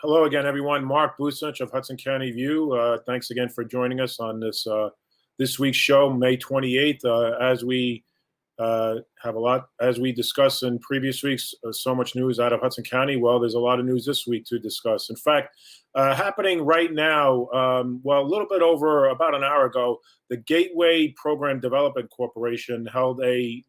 Hello again, everyone. Mark Bucinch of Hudson County View. Thanks again for joining us on this week's show, May 28th. As we as we discussed in previous weeks, so much news out of Hudson County. Well, there's a lot of news this week to discuss. In fact, happening right now, a little bit over about an hour ago, the Gateway Program Development Corporation held a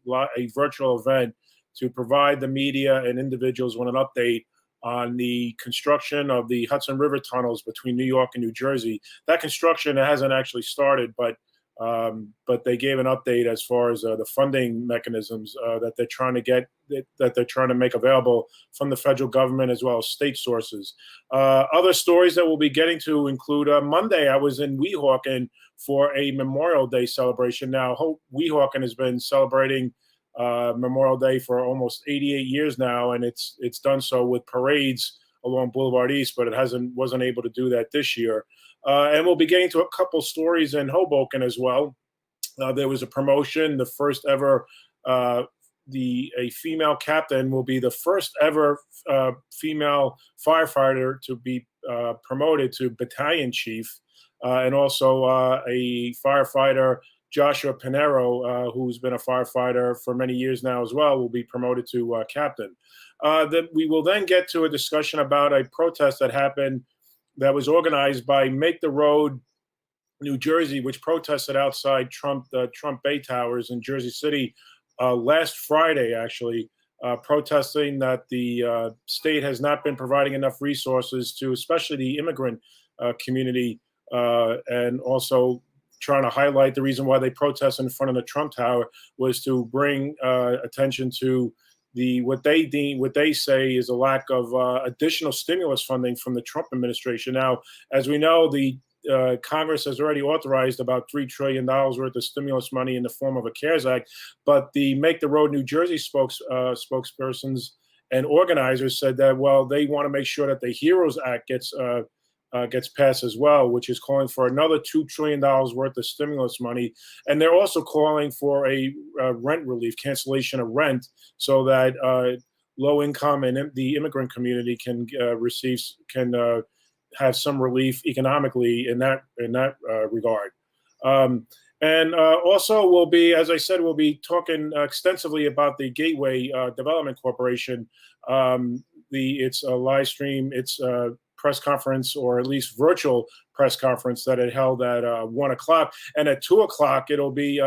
virtual event to provide the media and individuals with an update on the construction of the Hudson River tunnels between New York and New Jersey. That construction hasn't actually started, but they gave an update as far as the funding mechanisms that they're trying to get, that they're trying to make available from the federal government as well as state sources. Other stories that we'll be getting to include Monday, I was in Weehawken for a Memorial Day celebration. Now, Weehawken has been celebrating Memorial Day for almost 88 years now, and it's done so with parades along Boulevard East, but it wasn't able to do that this year. And we'll be getting to a couple stories in Hoboken as well. There was a promotion, the first ever. A female captain will be the first ever female firefighter to be promoted to battalion chief, and also a firefighter, Joshua Pinero, who's been a firefighter for many years now as well, will be promoted to captain. We will then get to a discussion about a protest that was organized by Make the Road New Jersey, which protested outside the Trump Bay Towers in Jersey City last Friday, actually, protesting that the state has not been providing enough resources to especially the immigrant community, and also trying to highlight the reason why they protest in front of the Trump Tower was to bring attention to what they say is a lack of additional stimulus funding from the Trump administration. Now, as we know, the Congress has already authorized about $3 trillion worth of stimulus money in the form of a CARES Act, but the Make the Road New Jersey spokespersons and organizers said that, well, they want to make sure that the HEROES Act gets passed as well, which is calling for another $2 trillion worth of stimulus money. And they're also calling for a rent relief, cancellation of rent, so that low income and the immigrant community can have some relief economically in that regard. And also we'll be, as I said, we'll be talking extensively about the Gateway Development Corporation. It's a live stream, it's press conference, or at least virtual press conference that it held at 1 o'clock. And at 2 o'clock, it'll be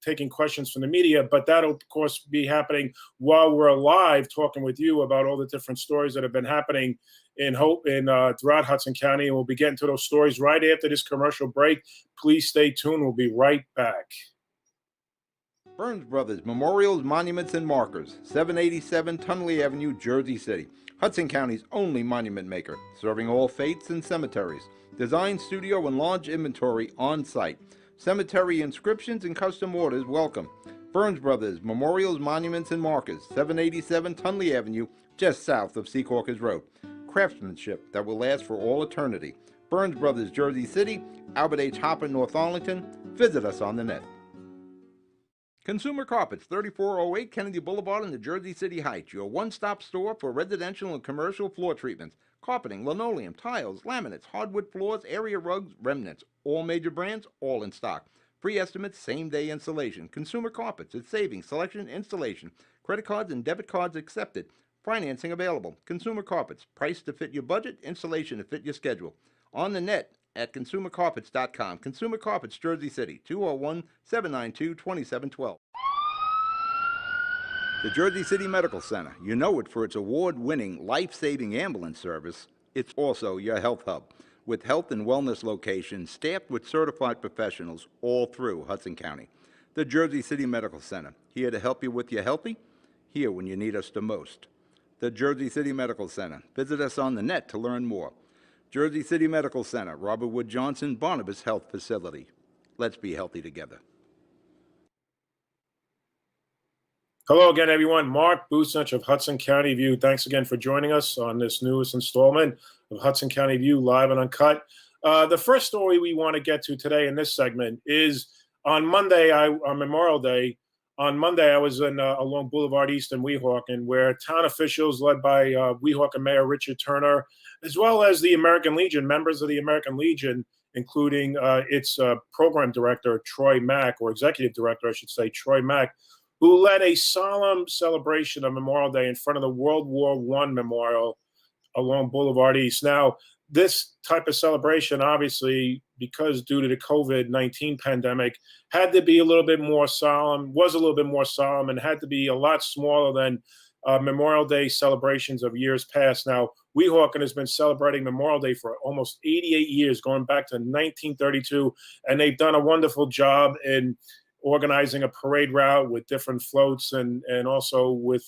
taking questions from the media, but that'll of course be happening while we're live talking with you about all the different stories that have been happening throughout Hudson County. And we'll be getting to those stories right after this commercial break. Please stay tuned. We'll be right back. Burns Brothers Memorials, Monuments, and Markers, 787 Tunley Avenue, Jersey City. Hudson County's only monument maker, serving all faiths and cemeteries. Design, studio, and large inventory on site. Cemetery inscriptions and custom orders welcome. Burns Brothers Memorials, Monuments, and Markers, 787 Tunley Avenue, just south of Secaucus Road. Craftsmanship that will last for all eternity. Burns Brothers, Jersey City, Albert H. Hopper, North Arlington. Visit us on the net. Consumer Carpets, 3408 Kennedy Boulevard in the Jersey City Heights, your one-stop store for residential and commercial floor treatments, carpeting, linoleum, tiles, laminates, hardwood floors, area rugs, remnants, all major brands, all in stock. Free estimates, same-day installation. Consumer Carpets, it's savings, selection, installation. Credit cards and debit cards accepted. Financing available. Consumer Carpets, price to fit your budget, installation to fit your schedule. On the net at consumercarpets.com. Consumer Carpets, Jersey City, 201-792-2712. The Jersey City Medical Center. You know it for its award-winning, life-saving ambulance service. It's also your health hub, with health and wellness locations staffed with certified professionals all through Hudson County. The Jersey City Medical Center, here to help you with your healthy, here when you need us the most. the Jersey City Medical Center. Visit us on the net to learn more. Jersey City Medical Center, Robert Wood Johnson, Barnabas Health Facility. Let's be healthy together. Hello again, everyone. Mark Bucinich of Hudson County View. Thanks again for joining us on this newest installment of Hudson County View Live and Uncut. The first story we want to get to today in this segment is on Monday, on Memorial Day. On Monday, I was along Boulevard East in Weehawken, where town officials led by Weehawken Mayor Richard Turner, as well as the American Legion, members of the American Legion, including its program director, Troy Mack, or executive director, I should say, Troy Mack, who led a solemn celebration of Memorial Day in front of the World War I Memorial along Boulevard East. Now, this type of celebration, obviously, because due to the COVID-19 pandemic, had to be a little bit more solemn, was a little bit more solemn, and had to be a lot smaller than Memorial Day celebrations of years past. Now, Weehawken has been celebrating Memorial Day for almost 88 years, going back to 1932, and they've done a wonderful job in organizing a parade route with different floats and also with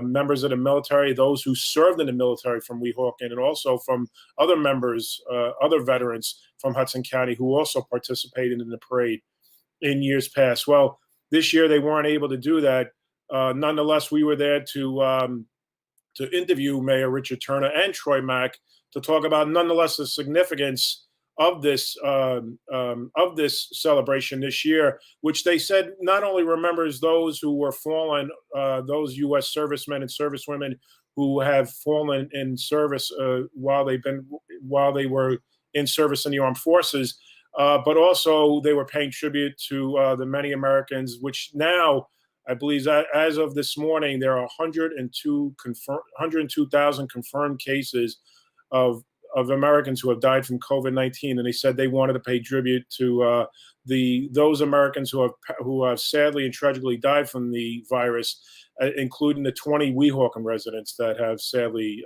members of the military, those who served in the military from Weehawken, and also from other members, other veterans from Hudson County who also participated in the parade in years past. Well, this year they weren't able to do that. Nonetheless, we were there to interview Mayor Richard Turner and Troy Mack to talk about, nonetheless, the significance of this celebration this year, which they said not only remembers those who were fallen, those U.S. servicemen and servicewomen who have fallen in service while they were in service in the armed forces, but also they were paying tribute to the many Americans, which now, I believe that as of this morning, there are 102,000 confirmed cases of Americans who have died from COVID-19, and they said they wanted to pay tribute to those Americans who have sadly and tragically died from the virus, including the 20 Weehawken residents that have sadly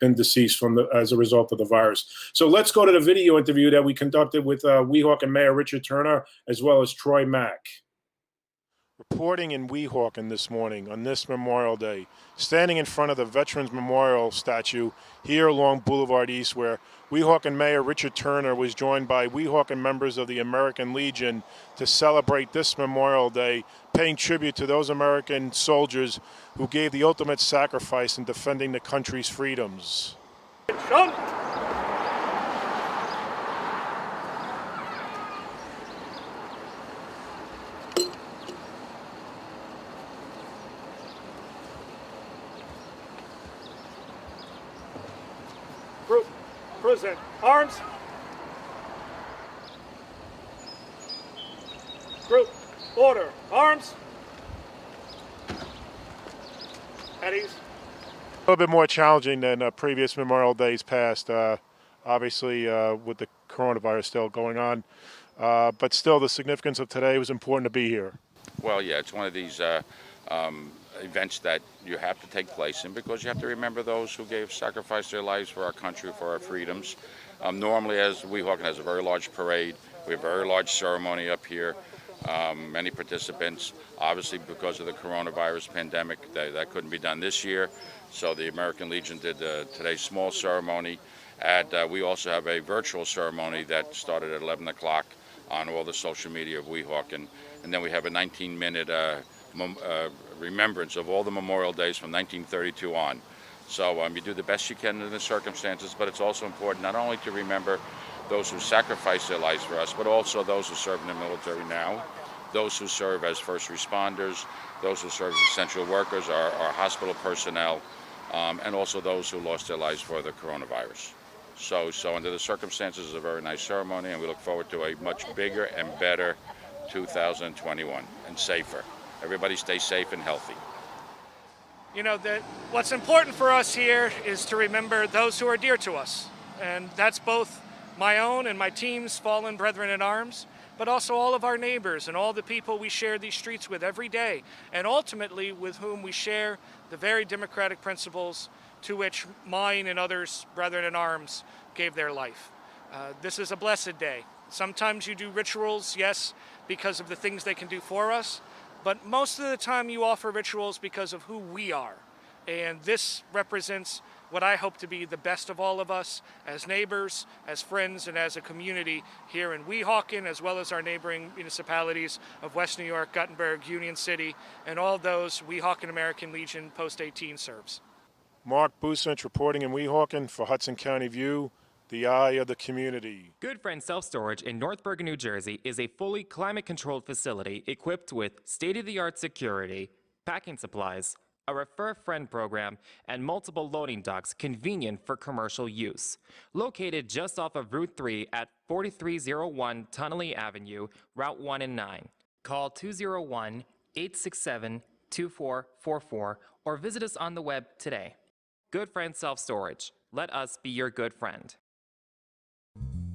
been deceased as a result of the virus. So let's go to the video interview that we conducted with Weehawken Mayor Richard Turner as well as Troy Mack. Reporting in Weehawken this morning on this Memorial Day, standing in front of the Veterans Memorial statue here along Boulevard East, where Weehawken Mayor Richard Turner was joined by Weehawken members of the American Legion to celebrate this Memorial Day, paying tribute to those American soldiers who gave the ultimate sacrifice in defending the country's freedoms. Group, present, arms. Group, order, arms. At ease. A little bit more challenging than previous Memorial Days past, obviously with the coronavirus still going on, but still the significance of today was important to be here. Well, yeah, it's one of these events that you have to take place in because you have to remember those who sacrificed their lives for our country, for our freedoms. Normally, as Weehawken has a very large parade, we have a very large ceremony up here. Many participants, obviously because of the coronavirus pandemic, that couldn't be done this year. So the American Legion did today's small ceremony. We also have a virtual ceremony that started at 11 o'clock on all the social media of Weehawken. And then we have a 19-minute remembrance of all the Memorial Days from 1932 on. So you do the best you can in the circumstances, but it's also important not only to remember those who sacrificed their lives for us, but also those who serve in the military now, those who serve as first responders, those who serve as essential workers, our hospital personnel, and also those who lost their lives for the coronavirus. So under the circumstances, it's a very nice ceremony, and we look forward to a much bigger and better 2021 and safer. Everybody stay safe and healthy. You know, what's important for us here is to remember those who are dear to us. And that's both my own and my team's fallen brethren in arms, but also all of our neighbors and all the people we share these streets with every day, and ultimately with whom we share the very democratic principles to which mine and others' brethren in arms gave their life. This is a blessed day. Sometimes you do rituals, yes, because of the things they can do for us, but most of the time you offer rituals because of who we are. And this represents what I hope to be the best of all of us as neighbors, as friends, and as a community here in Weehawken, as well as our neighboring municipalities of West New York, Guttenberg, Union City, and all those Weehawken American Legion Post 18 serves. Mark Bucinich reporting in Weehawken for Hudson County View, the eye of the community. Good Friend Self Storage in North Bergen, New Jersey is a fully climate-controlled facility equipped with state-of-the-art security, packing supplies, a Refer Friend program, and multiple loading docks convenient for commercial use. Located just off of Route 3 at 4301 Tunnelly Avenue, Route 1 and 9. Call 201-867-2444 or visit us on the web today. Good Friend Self Storage. Let us be your good friend.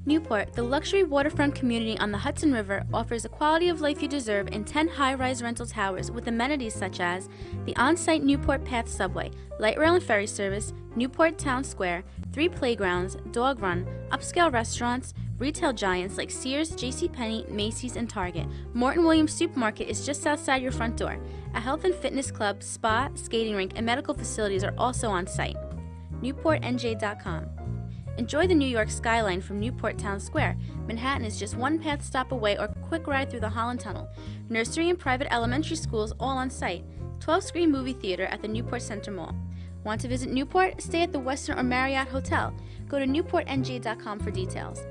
Newport, the luxury waterfront community on the Hudson River, offers a quality of life you deserve in 10 high-rise rental towers with amenities such as the on-site Newport Path subway, light rail and ferry service, Newport Town Square, 3 playgrounds, dog run, upscale restaurants, retail giants like Sears, JCPenney, Macy's, and Target. Morton Williams Supermarket is just outside your front door. A health and fitness club, spa, skating rink, and medical facilities are also on site. NewportNJ.com. Enjoy the New York skyline from Newport Town Square. Manhattan is just one path stop away or a quick ride through the Holland Tunnel. Nursery and private elementary schools all on site. 12-screen movie theater at the Newport Center Mall. Want to visit Newport? Stay at the Westin or Marriott Hotel. Go to NewportNJ.com for details.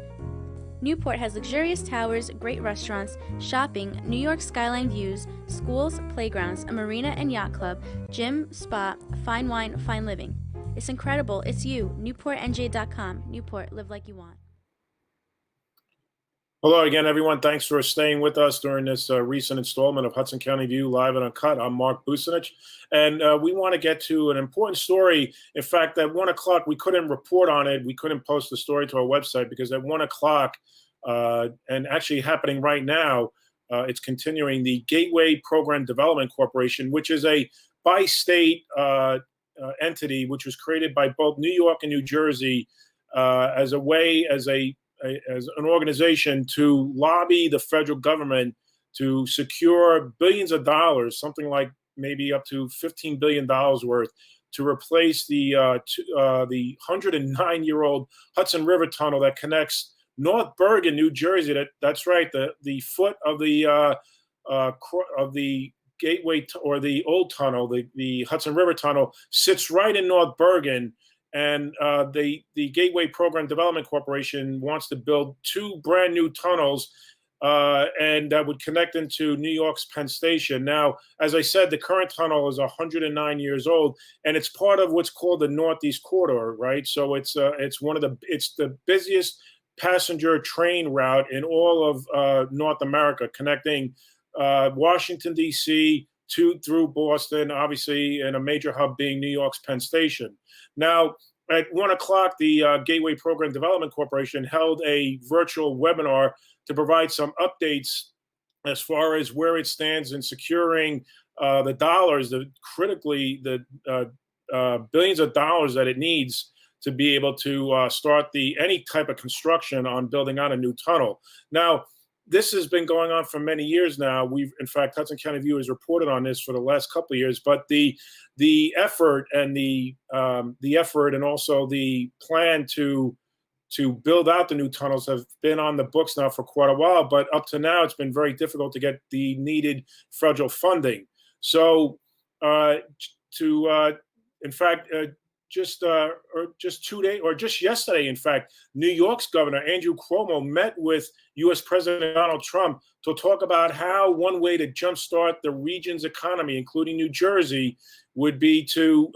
Newport has luxurious towers, great restaurants, shopping, New York skyline views, schools, playgrounds, a marina and yacht club, gym, spa, fine wine, fine living. It's incredible. It's you. NewportNJ.com. Newport, live like you want. Hello again, everyone. Thanks for staying with us during this recent installment of Hudson County View Live and Uncut. I'm Mark Bucinich, and we want to get to an important story. In fact, at 1 o'clock, we couldn't report on it. We couldn't post the story to our website because at 1 o'clock, and actually happening right now, it's continuing, the Gateway Program Development Corporation, which is a bi-state entity which was created by both New York and New Jersey as a way, as an organization to lobby the federal government to secure billions of dollars, something like maybe up to $15 billion worth, to replace the 109-year-old Hudson River Tunnel that connects North Bergen, New Jersey. That's right, the foot of the Gateway or the old tunnel, the Hudson River Tunnel, sits right in North Bergen, and the Gateway Program Development Corporation wants to build 2 brand new tunnels, and that would connect into New York's Penn Station. Now, as I said, the current tunnel is 109 years old, and it's part of what's called the Northeast Corridor, right? So it's the busiest passenger train route in all of North America, connecting Washington, D.C. through Boston, obviously, and a major hub being New York's Penn Station. Now, at 1 o'clock, the Gateway Program Development Corporation held a virtual webinar to provide some updates as far as where it stands in securing the dollars, the billions of dollars that it needs to be able to start any type of construction on building out a new tunnel. Now, this has been going on for many years now. In fact, Hudson County View has reported on this for the last couple of years. But the effort and the effort and also the plan to build out the new tunnels have been on the books now for quite a while. But up to now, it's been very difficult to get the needed federal funding. So, in fact, just yesterday, in fact, New York's Governor Andrew Cuomo met with U.S. President Donald Trump to talk about how one way to jumpstart the region's economy, including New Jersey, would be to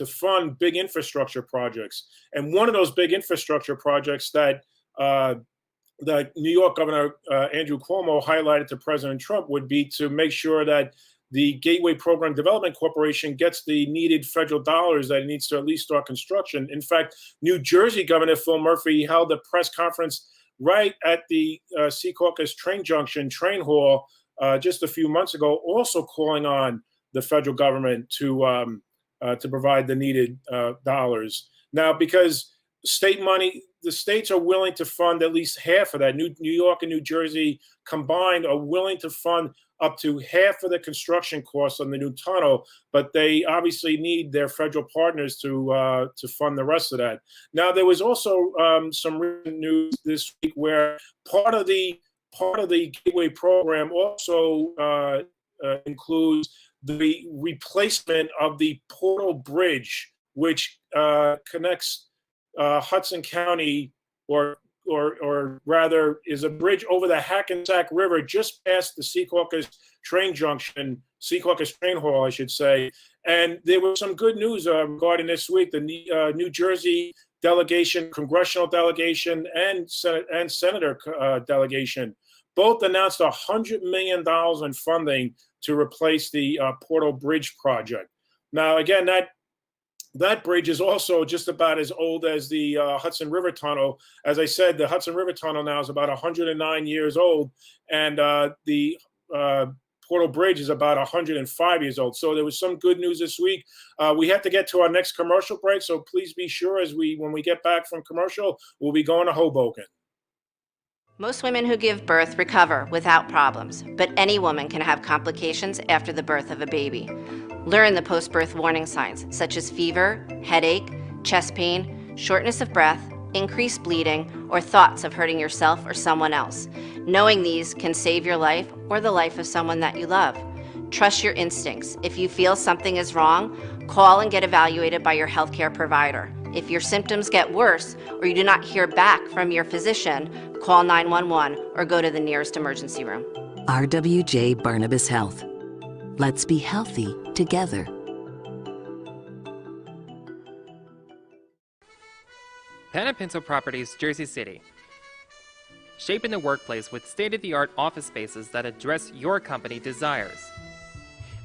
fund big infrastructure projects. And one of those big infrastructure projects that New York Governor Andrew Cuomo highlighted to President Trump would be to make sure that the Gateway Program Development Corporation gets the needed federal dollars that it needs to at least start construction. In fact, New Jersey Governor Phil Murphy held a press conference right at the Secaucus train junction train hall just a few months ago, also calling on the federal government to provide the needed dollars. Now, because state money, the states are willing to fund at least half of that. New York and New Jersey combined are willing to fund up to half of the construction costs on the new tunnel, but they obviously need their federal partners to fund the rest of that. Now, there was also some recent news this week where part of the Gateway program also includes the replacement of the Portal Bridge, which connects Hudson County, or rather is a bridge over the Hackensack River just past the Secaucus train junction, Secaucus train hall, I should say. And there was some good news regarding this week. The New Jersey delegation, congressional delegation, and senator delegation both announced $100 million in funding to replace the Portal Bridge project. Now, again, that bridge is also just about as old as the Hudson River Tunnel. As I said, the Hudson River Tunnel now is about 109 years old, and the Portal Bridge is about 105 years old. So there was some good news this week. We have to get to our next commercial break, so please be sure when we get back from commercial, we'll be going to Hoboken. Most women who give birth recover without problems, but any woman can have complications after the birth of a baby. Learn the post-birth warning signs, such as fever, headache, chest pain, shortness of breath, increased bleeding, or thoughts of hurting yourself or someone else. Knowing these can save your life or the life of someone that you love. Trust your instincts. If you feel something is wrong, call and get evaluated by your healthcare provider. If your symptoms get worse or you do not hear back from your physician, call 911 or go to the nearest emergency room. RWJ Barnabas Health. Let's be healthy together. Pen & Pencil Properties, Jersey City. Shaping the workplace with state-of-the-art office spaces that address your company desires.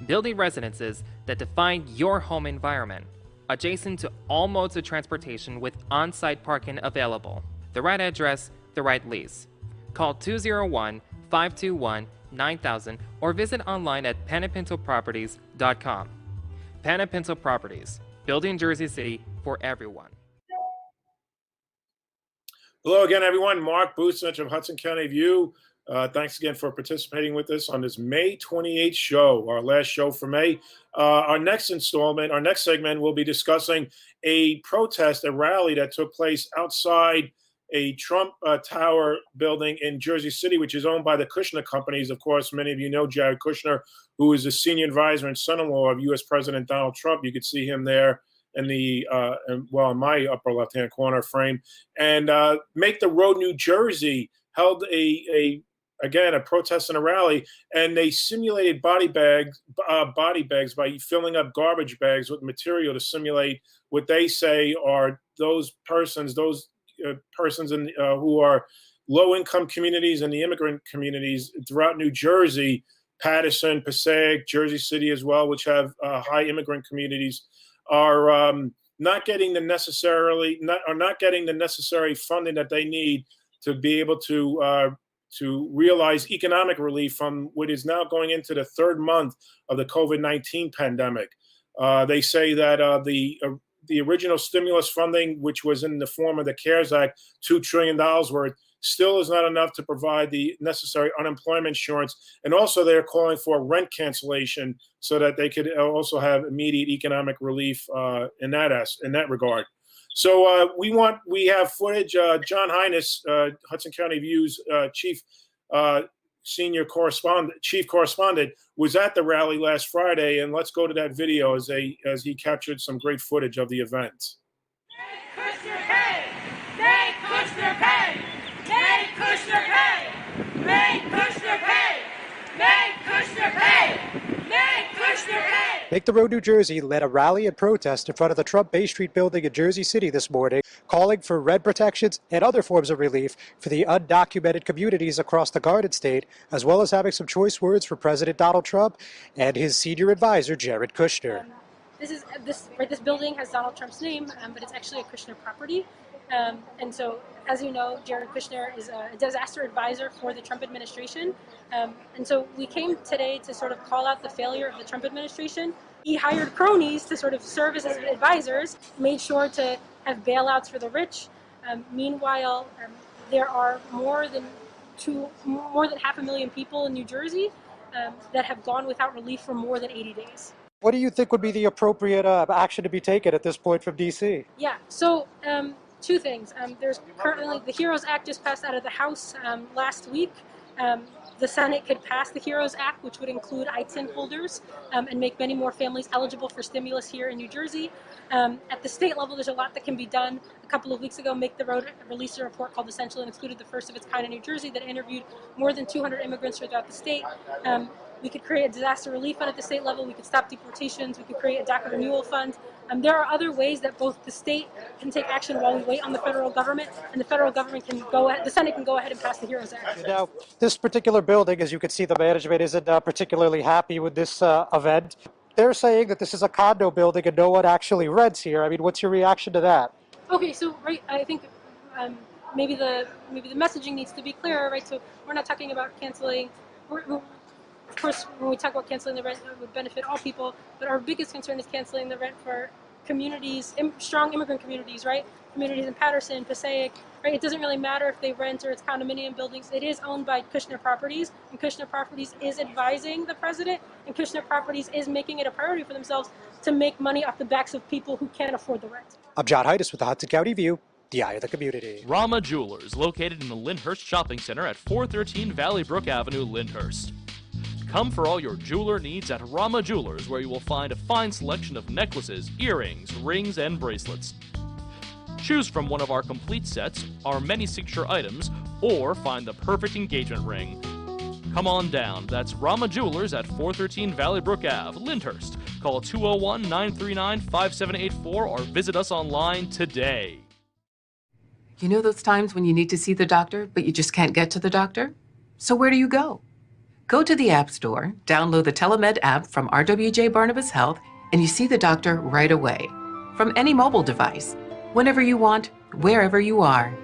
Building residences that define your home environment, adjacent to all modes of transportation with on-site parking available. The right address, the right lease. Call 201-521-9000 or visit online at penandpencilproperties.com. Pen & Pencil Properties, building Jersey City for everyone. Hello again, everyone. Mark Busich of Hudson County View. Thanks again for participating with us on this May 28th show, our last show for May. Our next segment, we'll be discussing a protest, a rally that took place outside a Trump Tower building in Jersey City, which is owned by the Kushner companies. Of course, many of you know Jared Kushner, who is a senior advisor and son-in-law of U.S. President Donald Trump. You could see him there in the in my upper left-hand corner frame. And Make the Road New Jersey held a protest and a rally, and they simulated body bags by filling up garbage bags with material to simulate what they say are those persons who are low-income communities and the immigrant communities throughout New Jersey, Paterson, Passaic, Jersey City as well, which have high immigrant communities, are not getting the necessary funding that they need to be able to realize economic relief from what is now going into the third month of the COVID-19 pandemic. They say that the original stimulus funding, which was in the form of the CARES Act, $2 trillion worth, still is not enough to provide the necessary unemployment insurance. And also they're calling for rent cancellation so that they could also have immediate economic relief in that regard. So we have footage. John Hines, Hudson County View's chief correspondent, was at the rally last Friday, and let's go to that video as he captured some great footage of the event. Make Kushner pay! Make Kushner pay! Make Kushner pay! Make Kushner pay! Make Kushner pay! Make Kushner pay! Make the Road New Jersey led a rally and protest in front of the Trump Bay Street building in Jersey City this morning, calling for rent protections and other forms of relief for the undocumented communities across the Garden State, as well as having some choice words for President Donald Trump and his senior advisor, Jared Kushner. This building has Donald Trump's name, but it's actually a Kushner property. And so, as you know, Jared Kushner is a disaster advisor for the Trump administration. And so we came today to sort of call out the failure of the Trump administration. He hired cronies to sort of serve as his advisors, made sure to have bailouts for the rich, Meanwhile, there are more than 500,000 people in New Jersey that have gone without relief for more than 80 days. What do you think would be the appropriate action to be taken at this point from D.C.? Yeah, so two things. There's currently the HEROES Act just passed out of the House last week. The Senate could pass the HEROES Act, which would include ITIN holders and make many more families eligible for stimulus here in New Jersey. At the state level, there's a lot that can be done. A couple of weeks ago, Make the Road released a report called Essential and Excluded, the first of its kind in New Jersey, that interviewed more than 200 immigrants throughout the state. We could create a disaster relief fund at the state level. We could stop deportations. We could create a DACA renewal fund. There are other ways that both the state can take action while we wait on the federal government, and the federal government can the Senate can go ahead and pass the HEROES Act. Now, this particular building, as you can see, the management isn't particularly happy with this event. They're saying that this is a condo building and no one actually rents here. I mean, what's your reaction to that? Okay, so I think maybe the messaging needs to be clearer, right? So we're not talking about canceling. Of course, when we talk about canceling the rent, it would benefit all people. But our biggest concern is canceling the rent for communities, strong immigrant communities, right? Communities in Patterson, Passaic, right? It doesn't really matter if they rent or it's condominium buildings. It is owned by Kushner Properties, and Kushner Properties is advising the president, and Kushner Properties is making it a priority for themselves to make money off the backs of people who can't afford the rent. I'm John Hudson with the Hudson County View, the eye of the community. Rama Jewelers, located in the Lyndhurst Shopping Center at 413 Valley Brook Avenue, Lyndhurst. Come for all your jeweler needs at Rama Jewelers, where you will find a fine selection of necklaces, earrings, rings, and bracelets. Choose from one of our complete sets, our many signature items, or find the perfect engagement ring. Come on down. That's Rama Jewelers at 413 Valley Brook Ave, Lyndhurst. Call 201-939-5784 or visit us online today. You know those times when you need to see the doctor, but you just can't get to the doctor? So where do you go? Go to the App Store, download the Telemed app from RWJ Barnabas Health, and you see the doctor right away. From any mobile device, whenever you want, wherever you are.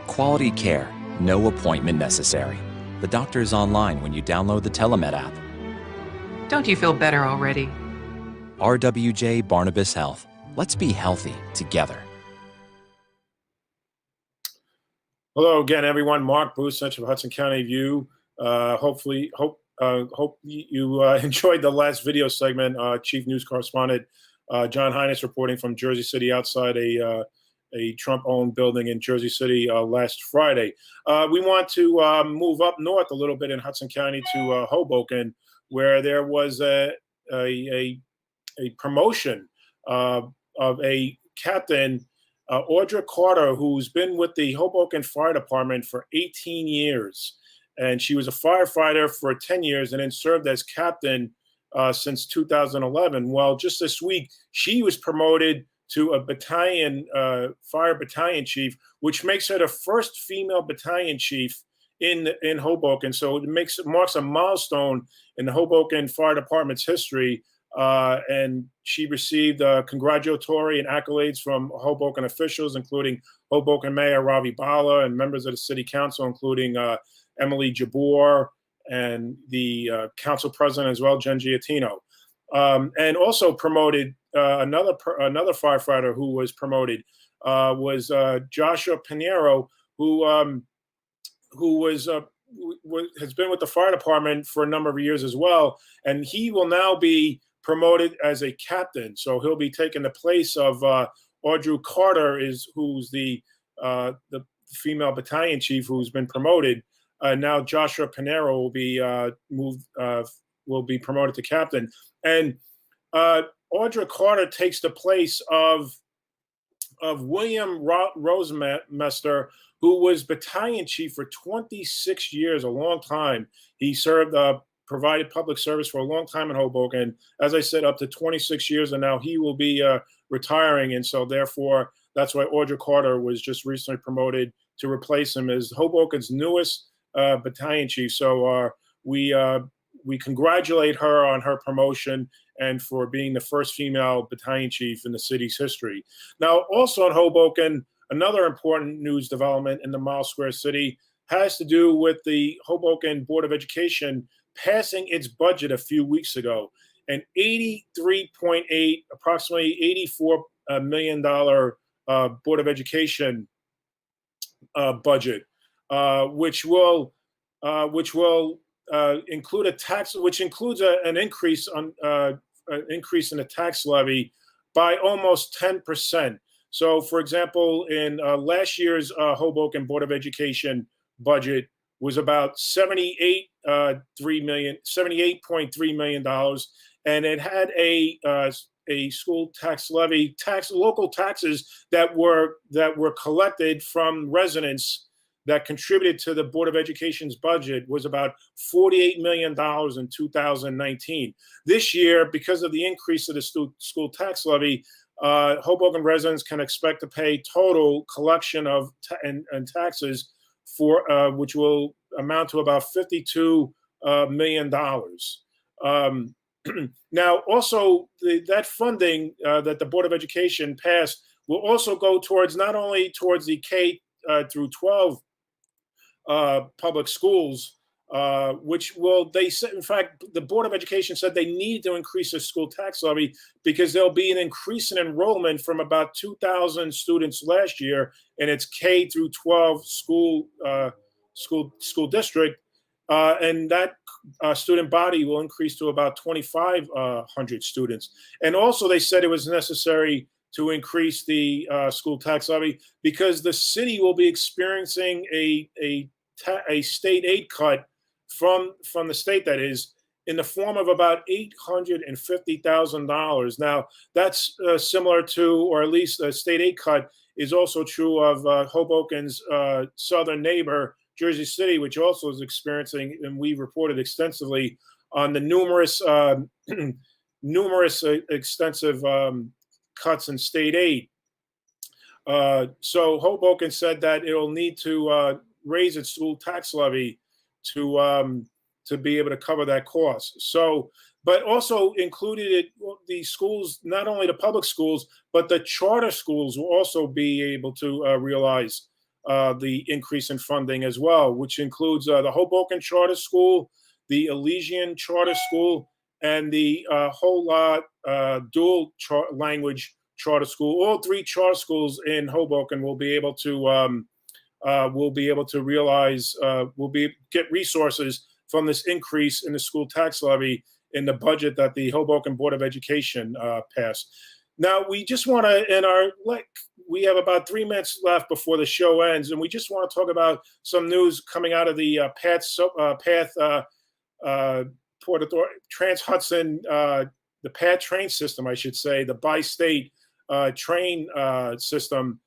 Quality care, no appointment necessary. The doctor is online when you download the Telemed app. Don't you feel better already? RWJ Barnabas Health. Let's be healthy together. Hello again, everyone. Mark Busich of Hudson County View. Hope you enjoyed the last video segment. Chief News Correspondent John Hines reporting from Jersey City outside a Trump-owned building in Jersey City last Friday. We want to move up north a little bit in Hudson County to Hoboken, where there was a promotion of a captain, Audra Carter, who's been with the Hoboken Fire Department for 18 years. And she was a firefighter for 10 years and then served as captain since 2011. Well, just this week, she was promoted to a battalion, fire battalion chief, which makes her the first female battalion chief in Hoboken. So it marks a milestone in the Hoboken Fire Department's history. And she received congratulatory and accolades from Hoboken officials, including Hoboken Mayor Ravi Bala and members of the city council, including Emily Jabbour and the council president as well, Jen Giattino. And also promoted another firefighter who was promoted was Joshua Pinheiro, who has been with the fire department for a number of years as well, and he will now be promoted as a captain. So he'll be taking the place of Audra Carter, who's the female battalion chief who's been promoted. Now Joshua Pinheiro will be will be promoted to captain, and Audra Carter takes the place of William Rosemester, who was battalion chief for 26 years, a long time. He served, provided public service for a long time in Hoboken. As I said, up to 26 years, and now he will be retiring, and so therefore that's why Audra Carter was just recently promoted to replace him as Hoboken's newest battalion chief. So we congratulate her on her promotion and for being the first female battalion chief in the city's history. Now, also in Hoboken, another important news development in the Mile Square City has to do with the Hoboken Board of Education passing its budget a few weeks ago. An $83.8, approximately $84 million Board of Education budget, which will include a tax, which includes an increase in the tax levy by almost 10%. So, for example, in last year's Hoboken Board of Education budget was about $78.3 million, and it had a school tax levy, local taxes that were collected from residents that contributed to the Board of Education's budget was about $48 million in 2019. This year, because of the increase of the school tax levy, Hoboken residents can expect to pay total collection of and taxes for which will amount to about $52 million. Now, also that funding that the Board of Education passed will also go towards not only towards the K through 12 public schools, which will, they said, in fact, the Board of Education said they need to increase the school tax levy because there'll be an increase in enrollment from about 2,000 students last year in its K through 12 school district, and that student body will increase to about 2,500 students. And also, they said it was necessary to increase the school tax levy because the city will be experiencing a state aid cut from the state, that is, in the form of about $850,000. Now, that's similar to, or at least a state aid cut is also true of Hoboken's southern neighbor, Jersey City, which also is experiencing, and we reported extensively on the numerous extensive cuts in state aid. So Hoboken said that it'll need to raise its school tax levy to be able to cover that cost. So, but also included the schools, not only the public schools, but the charter schools will also be able to realize the increase in funding as well, which includes the Hoboken Charter School, the Elysian Charter School, and the whole lot dual language charter school. All three charter schools in Hoboken will be able to realize, get resources from this increase in the school tax levy in the budget that the Hoboken Board of Education passed. Now, we just want to, we have about 3 minutes left before the show ends, and we just want to talk about some news coming out of the Port Authority, Trans-Hudson, the PATH train system, I should say, the bi-state train system,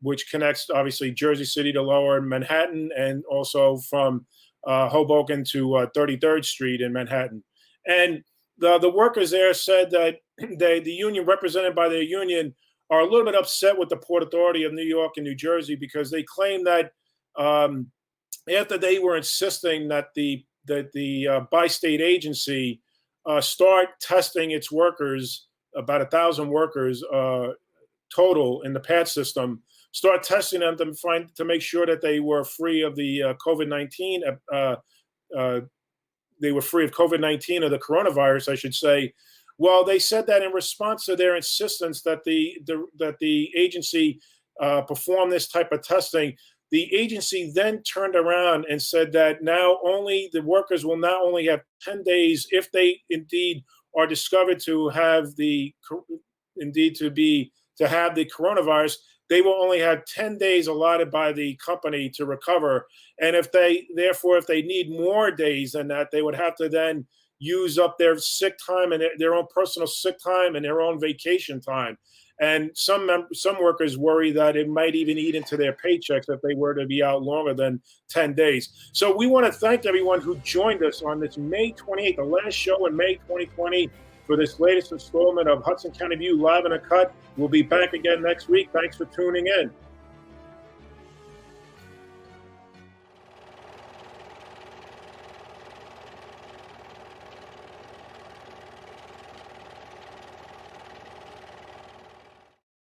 which connects, obviously, Jersey City to Lower Manhattan and also from Hoboken to 33rd Street in Manhattan. And the workers there said that the union, represented by their union, are a little bit upset with the Port Authority of New York and New Jersey because they claim that after they were insisting that the bi-state agency start testing its workers, about 1,000 workers total in the PATH system, start testing them to make sure that they were free of the COVID-19. They were free of COVID-19, or the coronavirus, I should say. Well, they said that in response to their insistence that the agency perform this type of testing, the agency then turned around and said that now only the workers will not only have 10 days if they indeed are discovered to have the coronavirus. They will only have 10 days allotted by the company to recover. And if they need more days than that, they would have to then use up their sick time and their own personal sick time and their own vacation time. And some workers worry that it might even eat into their paychecks if they were to be out longer than 10 days. So we want to thank everyone who joined us on this May 28th, the last show in May 2020, for this latest installment of Hudson County View Live in a Cut. We'll be back again next week. Thanks for tuning in.